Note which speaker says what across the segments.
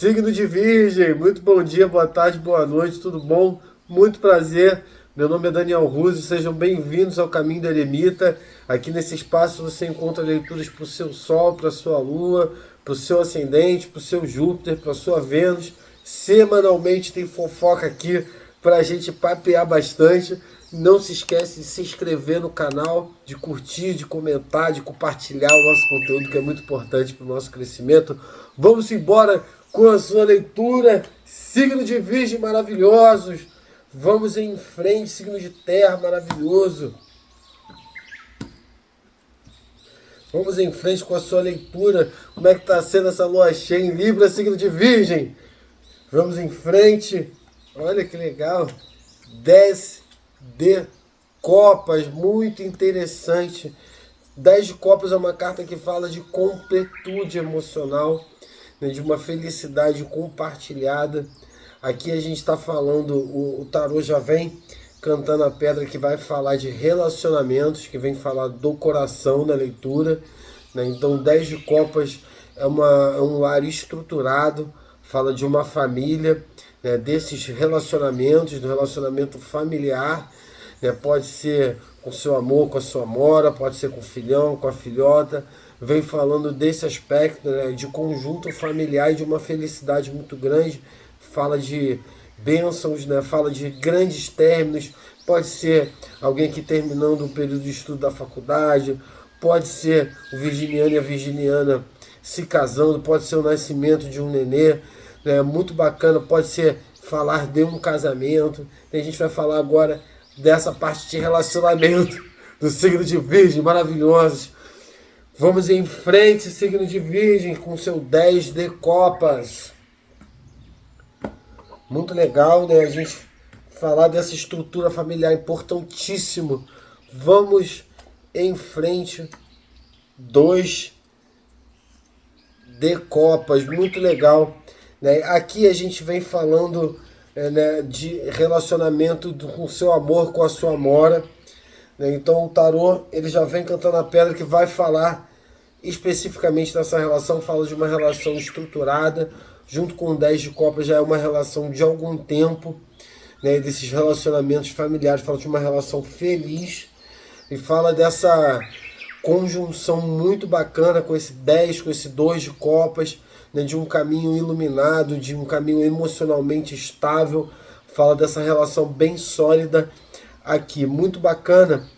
Speaker 1: Signo de Virgem, muito bom dia, boa tarde, boa noite, tudo bom? Muito prazer, meu nome é Daniel Ruzzi, sejam bem-vindos ao Caminho da Eremita. Aqui nesse espaço você encontra leituras para o seu Sol, para a sua Lua, para o seu Ascendente, para o seu Júpiter, para a sua Vênus. Semanalmente tem fofoca aqui para a gente papear bastante. Não se esquece de se inscrever no canal, de curtir, de comentar, de compartilhar o nosso conteúdo, que é muito importante para o nosso crescimento. Vamos embora com a sua leitura. Signo de Virgem maravilhosos. Vamos em frente, signo de terra maravilhoso. Vamos em frente com a sua leitura. Como é que está sendo essa lua cheia em Libra, signo de Virgem? Vamos em frente. Olha que legal. 10 de copas, muito interessante. 10 de copas é uma carta que fala de completude emocional, né, de uma felicidade compartilhada. Aqui a gente está falando, o tarô já vem cantando a pedra que vai falar de relacionamentos, que vem falar do coração na leitura, né? Então 10 de copas é um lar estruturado, fala de uma família, né, desses relacionamentos, do relacionamento familiar, né, pode ser com seu amor, com a sua amora, pode ser com o filhão, com a filhota. Vem falando desse aspecto, né, de conjunto familiar e de uma felicidade muito grande. Fala de bênçãos, né, fala de grandes términos. Pode ser alguém que terminando o período de estudo da faculdade, pode ser o virginiano e a virginiana se casando, pode ser o nascimento de um nenê, né, muito bacana, pode ser falar de um casamento. A gente vai falar agora dessa parte de relacionamento do signo de Virgem, maravilhosos. Vamos em frente, signo de Virgem, com seu 10 de copas. Muito legal, né? A gente falar dessa estrutura familiar, importantíssimo. Vamos em frente, 2 de copas, muito legal, né? Aqui a gente vem falando, né, de relacionamento com o seu amor, com a sua amora. Então o tarô ele já vem cantando a pedra que vai falar especificamente dessa relação, fala de uma relação estruturada, junto com o 10 de copas já é uma relação de algum tempo, né, desses relacionamentos familiares, fala de uma relação feliz e fala dessa conjunção muito bacana com esse 10, com esse 2 de copas, né, de um caminho iluminado, de um caminho emocionalmente estável, fala dessa relação bem sólida aqui, muito bacana.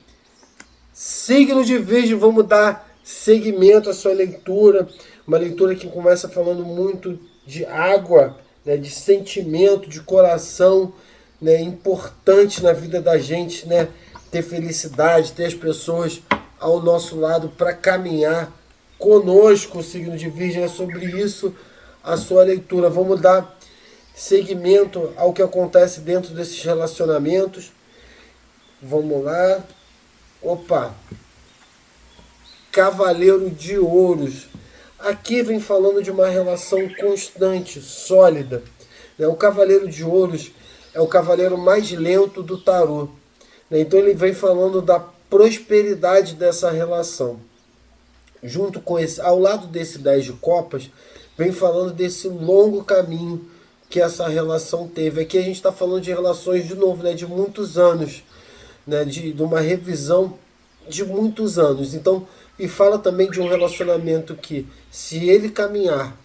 Speaker 1: Signo de Virgem, vamos dar seguimento à sua leitura, uma leitura que começa falando muito de água, né, de sentimento, de coração, né, importante na vida da gente, né, ter felicidade, ter as pessoas ao nosso lado para caminhar conosco. O signo de Virgem é sobre isso a sua leitura. Vamos dar seguimento ao que acontece dentro desses relacionamentos. Vamos lá. Opa! Cavaleiro de Ouros. Aqui vem falando de uma relação constante, sólida. O Cavaleiro de Ouros é o cavaleiro mais lento do tarô. Então ele vem falando da prosperidade dessa relação. Junto com esse, ao lado desse 10 de copas, vem falando desse longo caminho que essa relação teve. Aqui a gente está falando de relações, de novo, né, de muitos anos, né, de uma revisão de muitos anos. Então, e fala também de um relacionamento que, se ele caminhar,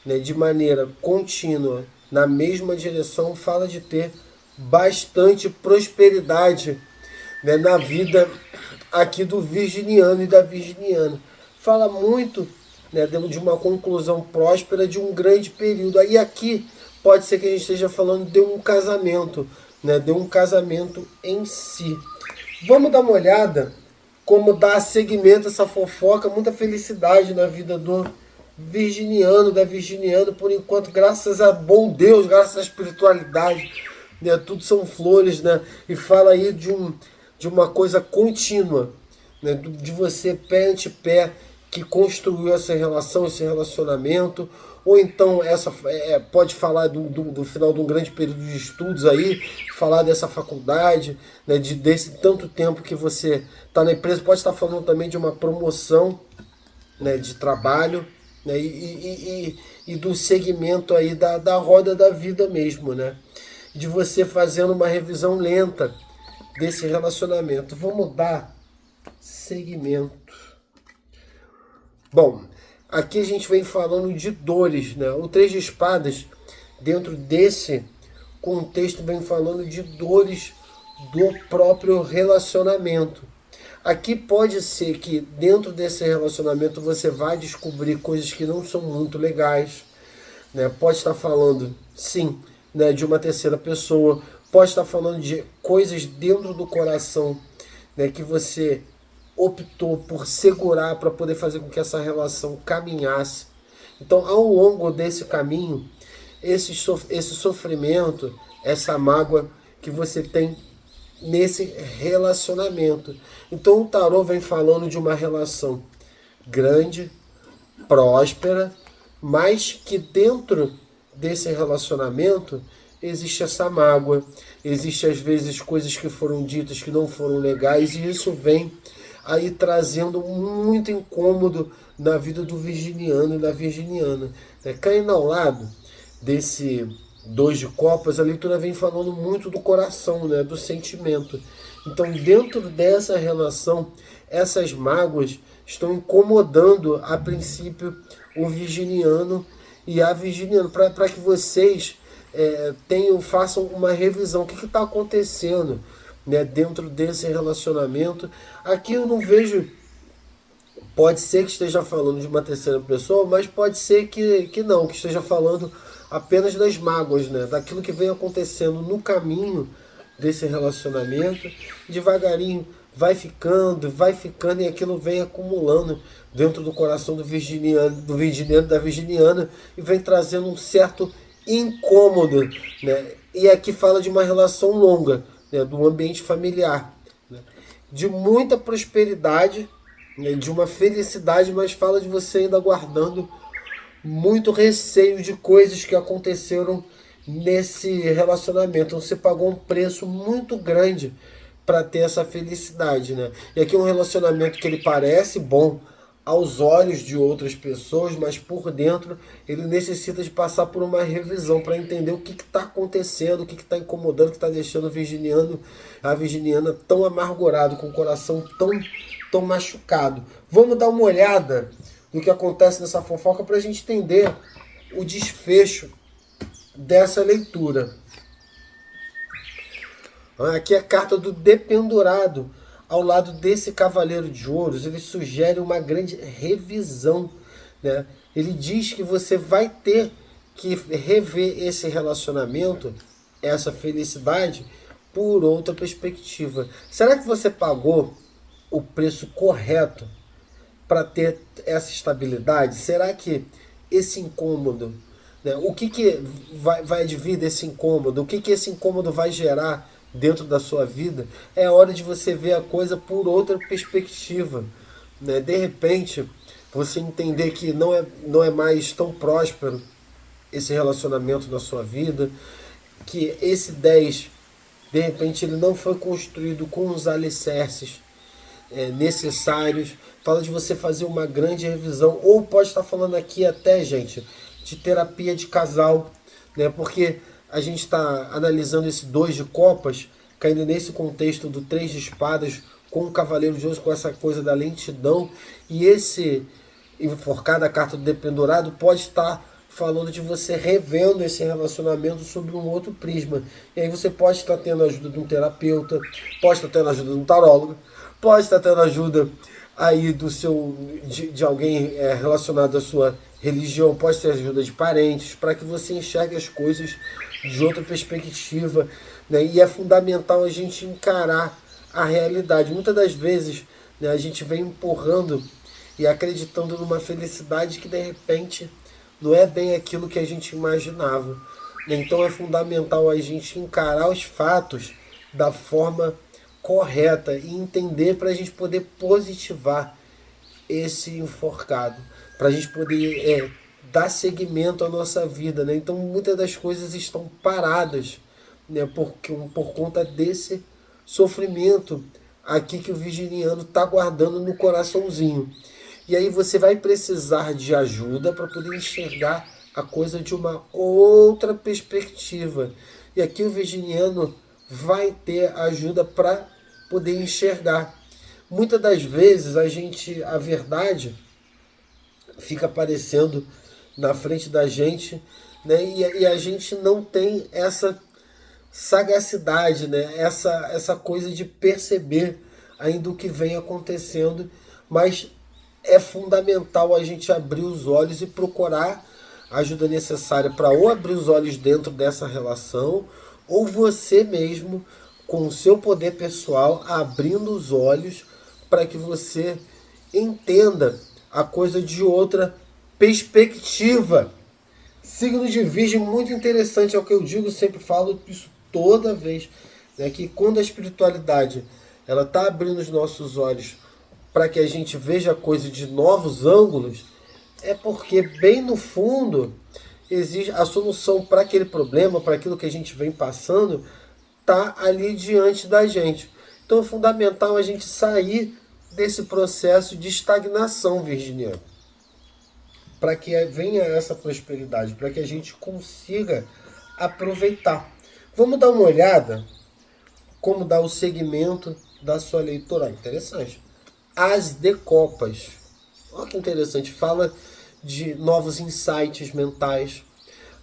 Speaker 1: né, de maneira contínua na mesma direção, fala de ter bastante prosperidade, né, na vida aqui do virginiano e da virginiana. Fala muito, né, de uma conclusão próspera de um grande período. Aí aqui pode ser que a gente esteja falando de um casamento, né, de um casamento em si. Vamos dar uma olhada como dar seguimento a essa fofoca, muita felicidade na vida do virginiano, da virginiana, por enquanto, graças a bom Deus, graças à espiritualidade, né, tudo são flores, né, e fala aí de uma coisa contínua, né, de você pé ante pé, que construiu essa relação, esse relacionamento, ou então pode falar do final de um grande período de estudos aí, falar dessa faculdade, né, desse tanto tempo que você está na empresa, pode estar falando também de uma promoção, né, de trabalho, né? E do segmento aí da roda da vida mesmo, né? De você fazendo uma revisão lenta desse relacionamento. Vamos dar segmento. Bom, aqui a gente vem falando de dores, né? O Três de Espadas, dentro desse contexto, vem falando de dores do próprio relacionamento. Aqui pode ser que dentro desse relacionamento você vai descobrir coisas que não são muito legais, né? Pode estar falando, sim, né, de uma terceira pessoa, pode estar falando de coisas dentro do coração, né, que você optou por segurar para poder fazer com que essa relação caminhasse. Então, ao longo desse caminho, esse sofrimento, essa mágoa que você tem nesse relacionamento. Então, o tarô vem falando de uma relação grande, próspera, mas que dentro desse relacionamento existe essa mágoa, existe às vezes coisas que foram ditas que não foram legais, e isso vem aí trazendo muito incômodo na vida do virginiano e da virginiana. Caindo ao lado desse dois de copas, a leitura vem falando muito do coração, né, do sentimento. Então, dentro dessa relação, essas mágoas estão incomodando, a princípio, o virginiano e a virginiana, para que vocês façam uma revisão. O que está acontecendo, né, dentro desse relacionamento? Aqui eu não vejo. Pode ser que esteja falando de uma terceira pessoa, mas pode ser que não, que esteja falando apenas das mágoas, né? Daquilo que vem acontecendo no caminho desse relacionamento. Devagarinho vai ficando, e aquilo vem acumulando dentro do coração do virginiano, da virginiana, e vem trazendo um certo incômodo, né? E aqui fala de uma relação longa, né? Do ambiente familiar, né? De muita prosperidade, né? De uma felicidade, mas fala de você ainda guardando muito receio de coisas que aconteceram nesse relacionamento. Então, você pagou um preço muito grande para ter essa felicidade, né? E aqui é um relacionamento que ele parece bom aos olhos de outras pessoas, mas por dentro ele necessita de passar por uma revisão para entender o que está acontecendo, o que está incomodando, o que está deixando o virginiano, a virginiana tão amargurado, com o coração tão machucado. Vamos dar uma olhada no que acontece nessa fofoca para a gente entender o desfecho dessa leitura. Aqui é a carta do Dependurado. Ao lado desse cavaleiro de ouros, ele sugere uma grande revisão, né? Ele diz que você vai ter que rever esse relacionamento, essa felicidade, por outra perspectiva. Será que você pagou o preço correto para ter essa estabilidade? Será que esse incômodo, né, o que vai advir desse incômodo? O que esse incômodo vai gerar dentro da sua vida? É hora de você ver a coisa por outra perspectiva, né? De repente, você entender que não é mais tão próspero esse relacionamento na sua vida, que esse 10, de repente, ele não foi construído com os alicerces necessários. Fala de você fazer uma grande revisão, ou pode estar falando aqui até, gente, de terapia de casal, né? Porque a gente está analisando esse 2 de copas, caindo nesse contexto do 3 de espadas, com o cavaleiro de ouros, com essa coisa da lentidão, e esse enforcado, a carta do dependurado, pode estar falando de você revendo esse relacionamento sobre um outro prisma. E aí você pode estar tendo a ajuda de um terapeuta, pode estar tendo a ajuda de um tarólogo, pode estar tendo ajuda aí de alguém relacionado à sua religião, pode ter ajuda de parentes, para que você enxergue as coisas de outra perspectiva, né? E é fundamental a gente encarar a realidade. Muitas das vezes, né, a gente vem empurrando e acreditando numa felicidade que de repente não é bem aquilo que a gente imaginava. Então é fundamental a gente encarar os fatos da forma correta e entender, para a gente poder positivar esse enforcado, para a gente poder dar seguimento à nossa vida, né? Então muitas das coisas estão paradas, né, por conta desse sofrimento aqui que o virginiano está guardando no coraçãozinho. E aí você vai precisar de ajuda para poder enxergar a coisa de uma outra perspectiva. E aqui o virginiano vai ter ajuda para poder enxergar. Muitas das vezes a verdade fica aparecendo na frente da gente, né? E a gente não tem essa sagacidade, né? Essa coisa de perceber ainda o que vem acontecendo, mas é fundamental a gente abrir os olhos e procurar a ajuda necessária para ou abrir os olhos dentro dessa relação, ou você mesmo, com o seu poder pessoal, abrindo os olhos para que você entenda a coisa de outra perspectiva. Signo de Virgem, muito interessante, é o que eu digo, sempre falo isso toda vez, né, que quando a espiritualidade ela está abrindo os nossos olhos para que a gente veja a coisa de novos ângulos, é porque bem no fundo existe a solução para aquele problema, para aquilo que a gente vem passando, está ali diante da gente. Então é fundamental a gente sair desse processo de estagnação, virginiano, para que venha essa prosperidade, para que a gente consiga aproveitar. Vamos dar uma olhada como dá o segmento da sua leitura. Interessante. As de Copas. Olha que interessante. Fala de novos insights mentais.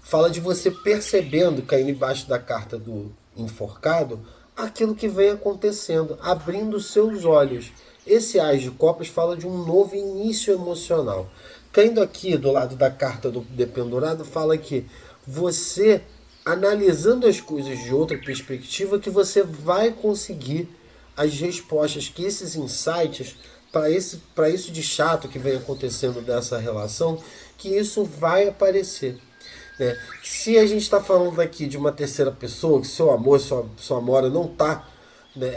Speaker 1: Fala de você percebendo, caindo embaixo da carta do enforcado, aquilo que vem acontecendo, abrindo seus olhos. Esse As de Copas fala de um novo início emocional. Caindo aqui do lado da carta do dependurado, fala que você, analisando as coisas de outra perspectiva, que você vai conseguir as respostas, que esses insights, para isso de chato que vem acontecendo dessa relação, que isso vai aparecer. Né? Se a gente está falando aqui de uma terceira pessoa, que seu amor, sua amora não está, né,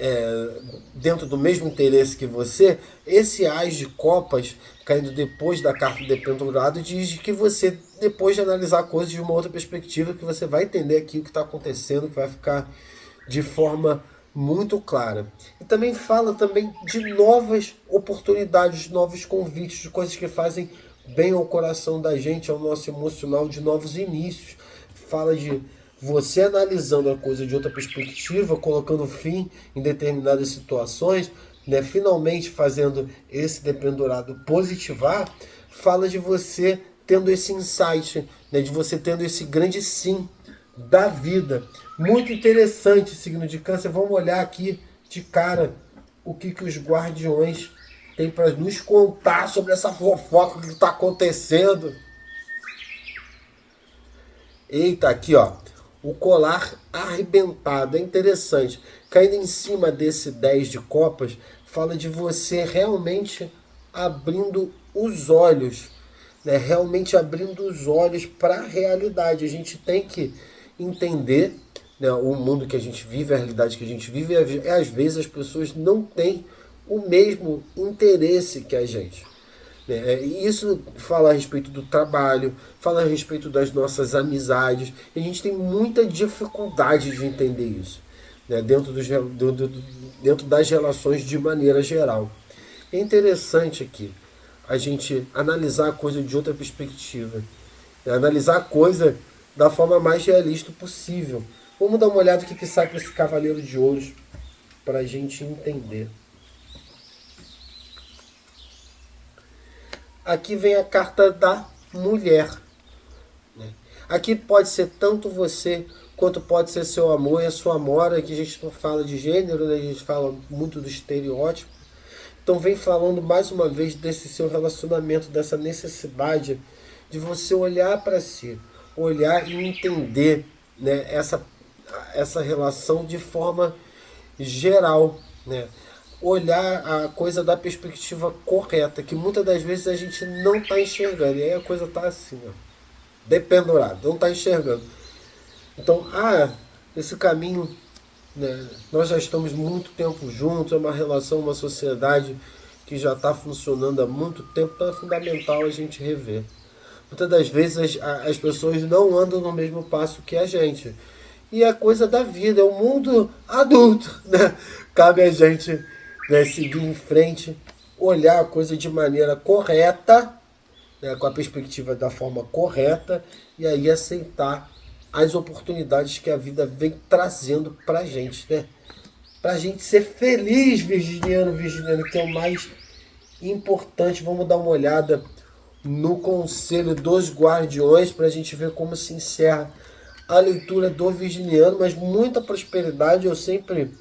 Speaker 1: dentro do mesmo interesse que você, esse As de Copas, caindo depois da carta do dependurado, diz que você, depois de analisar coisas de uma outra perspectiva, que você vai entender aqui o que está acontecendo, que vai ficar de forma muito clara. E também fala também de novas oportunidades, de novos convites, de coisas que fazem bem ao coração da gente, ao nosso emocional, de novos inícios. Fala de você analisando a coisa de outra perspectiva, colocando fim em determinadas situações, né, finalmente fazendo esse dependurado positivar. Fala de você tendo esse insight, né, de você tendo esse grande sim da vida. Muito interessante, signo de Câncer. Vamos olhar aqui de cara o que os guardiões têm para nos contar sobre essa fofoca que está acontecendo. Eita, aqui ó, o colar arrebentado, é interessante. Caindo em cima desse 10 de copas, fala de você realmente abrindo os olhos, né? Realmente abrindo os olhos para a realidade. A gente tem que entender, né, o mundo que a gente vive, a realidade que a gente vive, e às vezes as pessoas não têm o mesmo interesse que a gente. E isso fala a respeito do trabalho, fala a respeito das nossas amizades. E a gente tem muita dificuldade de entender isso, né, dentro das relações de maneira geral. É interessante aqui a gente analisar a coisa de outra perspectiva, né, analisar a coisa da forma mais realista possível. Vamos dar uma olhada no que sai para esse Cavaleiro de Ouros, para a gente entender. Aqui vem a carta da mulher. Aqui pode ser tanto você, quanto pode ser seu amor e a sua amora, que a gente não fala de gênero, né? A gente fala muito do estereótipo. Então vem falando mais uma vez desse seu relacionamento, dessa necessidade de você olhar para si, olhar e entender, né, essa relação de forma geral, né? Olhar a coisa da perspectiva correta, que muitas das vezes a gente não está enxergando, e aí a coisa está assim, ó, dependurada, não está enxergando. Então, esse caminho, né, nós já estamos muito tempo juntos, é uma relação, uma sociedade que já está funcionando há muito tempo, então é fundamental a gente rever. Muitas das vezes as pessoas não andam no mesmo passo que a gente. E é coisa da vida, é um mundo adulto, né? Cabe a gente, né, seguir em frente olhar a coisa de maneira correta, né, com a perspectiva da forma correta, e aí aceitar as oportunidades que a vida vem trazendo pra gente, né? Pra gente ser feliz, virginiano, que é o mais importante. Vamos dar uma olhada no Conselho dos Guardiões para a gente ver como se encerra a leitura do virginiano, mas muita prosperidade. Eu sempre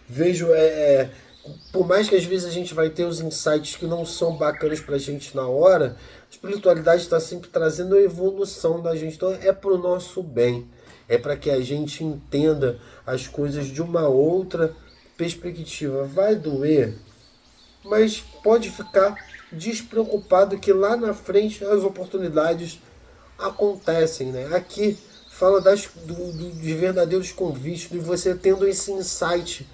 Speaker 1: vejo, por mais que às vezes a gente vai ter os insights que não são bacanas para a gente na hora, a espiritualidade está sempre trazendo a evolução da gente, então é para o nosso bem, é para que a gente entenda as coisas de uma outra perspectiva. Vai doer, mas pode ficar despreocupado que lá na frente as oportunidades acontecem, né? Aqui fala dos verdadeiros convites, de você tendo esse insight,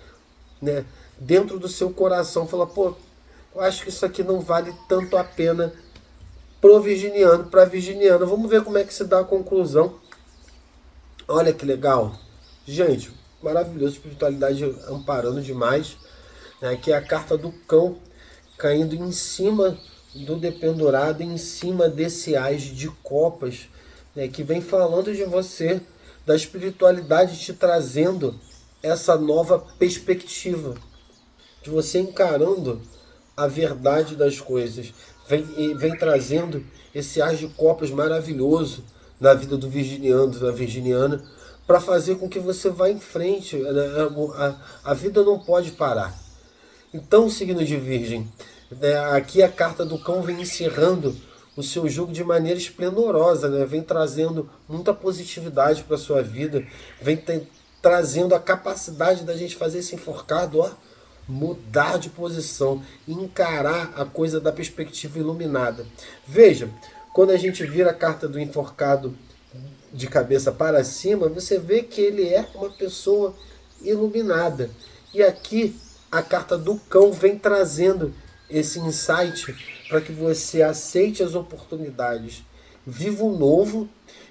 Speaker 1: né, dentro do seu coração, fala, pô, eu acho que isso aqui não vale tanto a pena pro virginiano, pra virginiana. Vamos ver como é que se dá a conclusão. Olha que legal. Gente, maravilhoso, espiritualidade amparando demais. Aqui é a carta do cão caindo em cima do dependurado, em cima desse ás de copas, né, que vem falando de você, da espiritualidade te trazendo essa nova perspectiva, de você encarando a verdade das coisas. Vem trazendo esse ás de copas maravilhoso na vida do virginiano, da virginiana, para fazer com que você vá em frente. A vida não pode parar. Então, signo de Virgem, né, aqui a carta do cão vem encerrando o seu jogo de maneira esplendorosa, né? Vem trazendo muita positividade para a sua vida, vem trazendo a capacidade da gente fazer esse enforcado, ó, mudar de posição, encarar a coisa da perspectiva iluminada. Veja, quando a gente vira a carta do enforcado de cabeça para cima, você vê que ele é uma pessoa iluminada. E aqui a carta do cão vem trazendo esse insight para que você aceite as oportunidades, viva o novo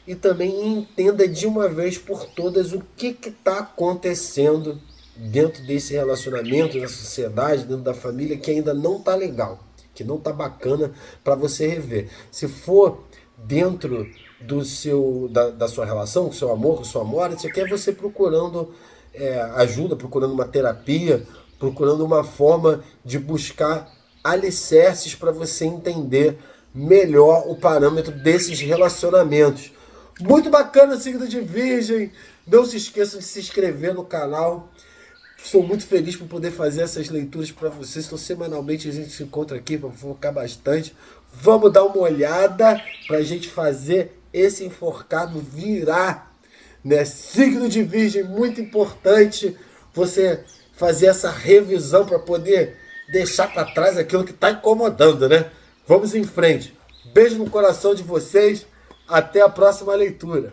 Speaker 1: e também entenda de uma vez por todas o que está acontecendo dentro desse relacionamento, da sociedade, dentro da família, que ainda não está legal, que não está bacana para você rever. Se for dentro da sua relação, com seu amor, com sua amora, isso aqui é você procurando ajuda, procurando uma terapia, procurando uma forma de buscar alicerces para você entender melhor o parâmetro desses relacionamentos. Muito bacana, signo de Virgem. Não se esqueçam de se inscrever no canal. Sou muito feliz por poder fazer essas leituras para vocês. Então, semanalmente a gente se encontra aqui para focar bastante. Vamos dar uma olhada para a gente fazer esse enforcado virar, né? Signo de Virgem, muito importante você fazer essa revisão para poder deixar para trás aquilo que está incomodando, né? Vamos em frente. Beijo no coração de vocês. Até a próxima leitura.